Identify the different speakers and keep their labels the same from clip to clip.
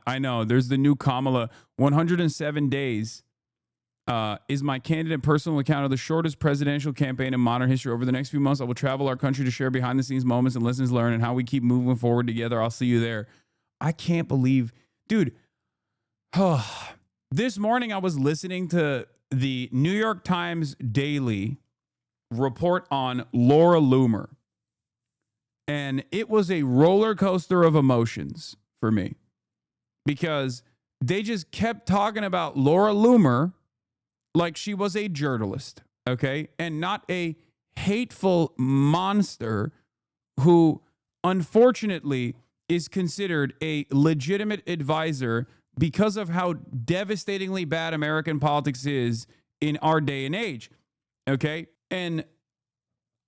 Speaker 1: I know. There's the new Kamala. 107 days is my candid personal account of the shortest presidential campaign in modern history. Over the next few months, I will travel our country to share behind-the-scenes moments and lessons learned and how we keep moving forward together. I'll see you there. I can't believe, dude. This morning, I was listening to the New York Times Daily report on Laura Loomer. And it was a roller coaster of emotions for me because they just kept talking about Laura Loomer like she was a journalist, okay? And not a hateful monster who, unfortunately, is considered a legitimate advisor because of how devastatingly bad American politics is in our day and age, okay? And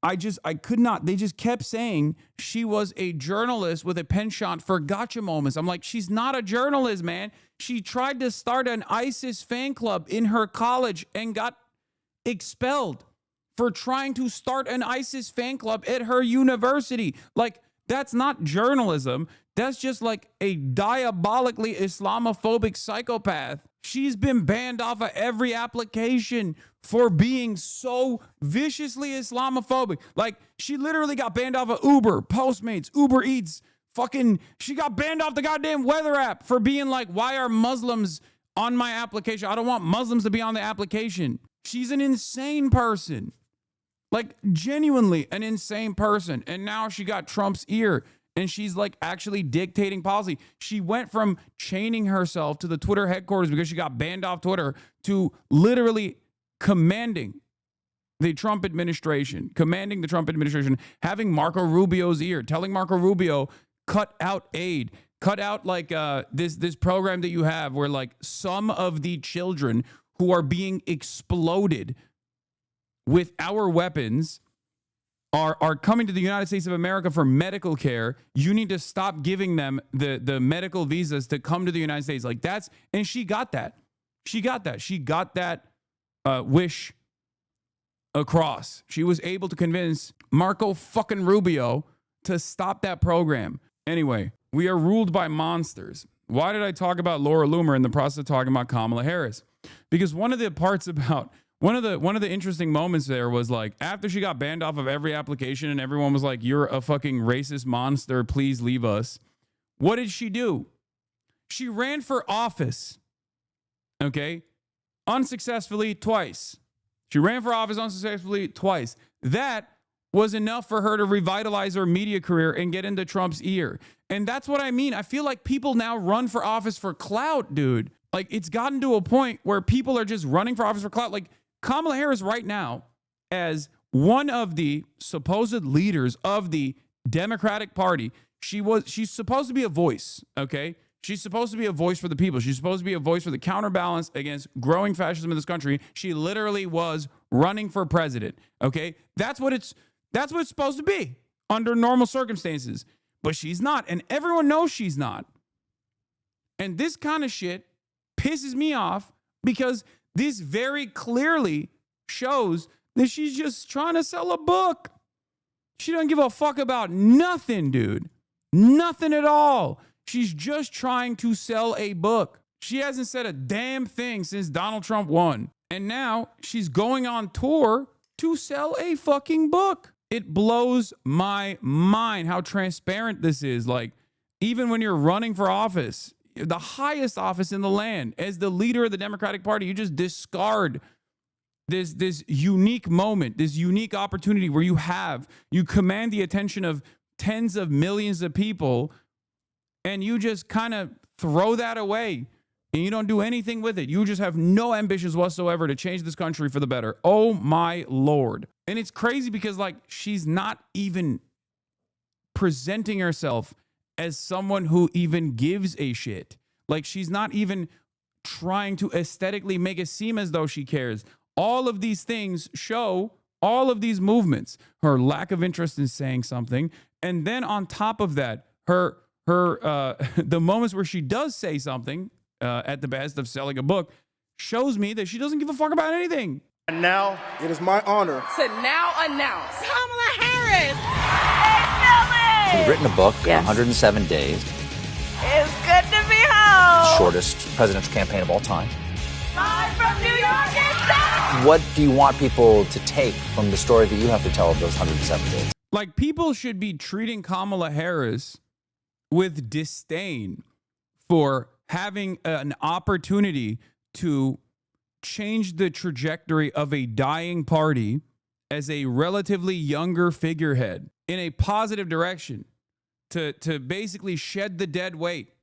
Speaker 1: I could not. They just kept saying she was a journalist with a penchant for gotcha moments. I'm like, she's not a journalist, man. She tried to start an ISIS fan club in her college and got expelled for trying to start an ISIS fan club at her university. Like, that's not journalism. That's just like a diabolically Islamophobic psychopath. She's been banned off of every application for being so viciously Islamophobic. Like, she literally got banned off of Uber, Postmates, Uber Eats. She got banned off the goddamn weather app for being like, why are Muslims on my application? I don't want Muslims to be on the application. She's an insane person. Like, genuinely an insane person. And now she got Trump's ear. And she's like actually dictating policy. She went from chaining herself to the Twitter headquarters because she got banned off Twitter to literally commanding the Trump administration, having Marco Rubio's ear, telling Marco Rubio, cut out aid, cut out like this program that you have where like some of the children who are being exploded with our weapons are coming to the United States of America for medical care. You need to stop giving them the medical visas to come to the United States. Like and she got that. She got that wish across. She was able to convince Marco fucking Rubio to stop that program. Anyway, we are ruled by monsters. Why did I talk about Laura Loomer in the process of talking about Kamala Harris? Because one of the interesting moments there was like after she got banned off of every application and everyone was like, you're a fucking racist monster, please leave us. What did she do? She ran for office. Okay? Unsuccessfully twice. She ran for office unsuccessfully twice. That was enough for her to revitalize her media career and get into Trump's ear. And that's what I mean. I feel like people now run for office for clout, dude. Like, it's gotten to a point where people are just running for office for clout. Like, Kamala Harris right now, as one of the supposed leaders of the Democratic Party, she's supposed to be a voice, okay? She's supposed to be a voice for the people. She's supposed to be a voice for the counterbalance against growing fascism in this country. She literally was running for president, okay? That's what it's supposed to be under normal circumstances. But she's not, and everyone knows she's not. And this kind of shit pisses me off because this very clearly shows that she's just trying to sell a book. She doesn't give a fuck about nothing, dude. Nothing at all. She's just trying to sell a book. She hasn't said a damn thing since Donald Trump won. And now she's going on tour to sell a fucking book. It blows my mind how transparent this is. Like, even when you're running for office, the highest office in the land, as the leader of the Democratic Party, you just discard this unique moment, this unique opportunity where you command the attention of tens of millions of people, and you just kind of throw that away and you don't do anything with it. You just have no ambitions whatsoever to change this country for the better. Oh my Lord. And it's crazy because like she's not even presenting herself as someone who even gives a shit. Like, she's not even trying to aesthetically make it seem as though she cares. All of these things show all of these movements, her lack of interest in saying something. And then on top of that, her the moments where she does say something at the best of selling a book shows me that she doesn't give a fuck about anything.
Speaker 2: And now it is my honor
Speaker 3: to now announce
Speaker 4: Kamala Harris.
Speaker 5: You've written a book, 107 days.
Speaker 4: It's good to be home.
Speaker 3: greatest presidential campaign of all time.
Speaker 4: Live from New York, it's
Speaker 3: What do you want people to take from the story that you have to tell of those 107 days?
Speaker 1: Like, people should be treating Kamala Harris with disdain for having an opportunity to change the trajectory of a dying party as a relatively younger figurehead in a positive direction, to basically shed the dead weight.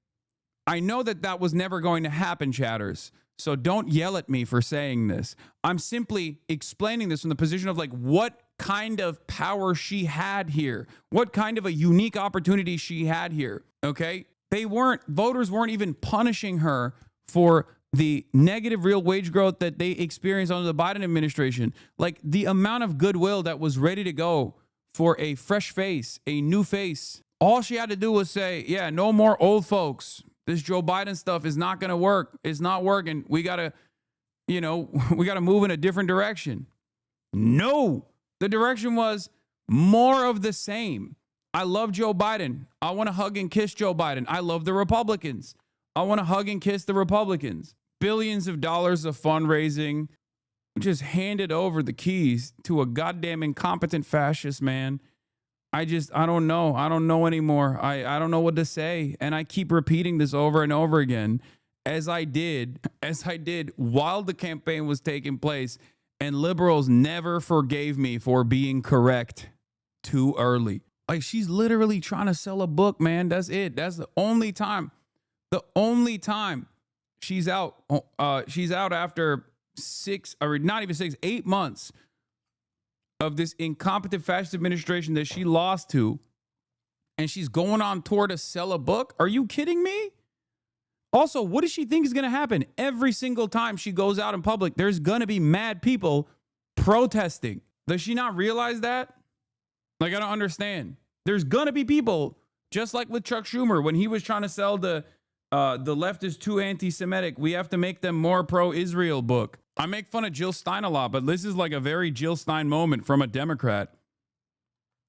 Speaker 1: I know that was never going to happen, chatters. So don't yell at me for saying this. I'm simply explaining this from the position of like what kind of power she had here, what kind of a unique opportunity she had here. Okay. Voters weren't even punishing her for the negative real wage growth that they experienced under the Biden administration. Like, the amount of goodwill that was ready to go for a fresh face, a new face. All she had to do was say, yeah, no more old folks. This Joe Biden stuff is not going to work. It's not working. We got to, we got to move in a different direction. No, the direction was more of the same. I love Joe Biden. I want to hug and kiss Joe Biden. I love the Republicans. I want to hug and kiss the Republicans. Billions of dollars of fundraising. Just handed over the keys to a goddamn incompetent fascist man. I don't know. I don't know anymore. I don't know what to say. And I keep repeating this over and over again, as I did while the campaign was taking place. And liberals never forgave me for being correct too early. Like, she's literally trying to sell a book, man. That's it. That's the only time. The only time she's out. She's out after 8 months of this incompetent fascist administration that she lost to, and she's going on tour to sell a book. Are you kidding me? Also, what does she think is going to happen? Every single time she goes out in public, there's going to be mad people protesting. Does she not realize that? Like, I don't understand. There's going to be people, just like with Chuck Schumer, when he was trying to sell the left is too anti-Semitic, we have to make them more pro-Israel book. I make fun of Jill Stein a lot, but this is like a very Jill Stein moment from a Democrat.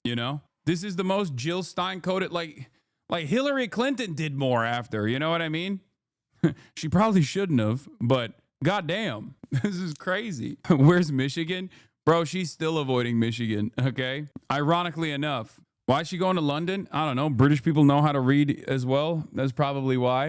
Speaker 1: This is the most Jill Stein coded, like Hillary Clinton did more after, you know what I mean? She probably shouldn't have, but goddamn, this is crazy. Where's Michigan? Bro, she's still avoiding Michigan, okay? Ironically enough. Why is she going to London? I don't know. British people know how to read as well. That's probably why.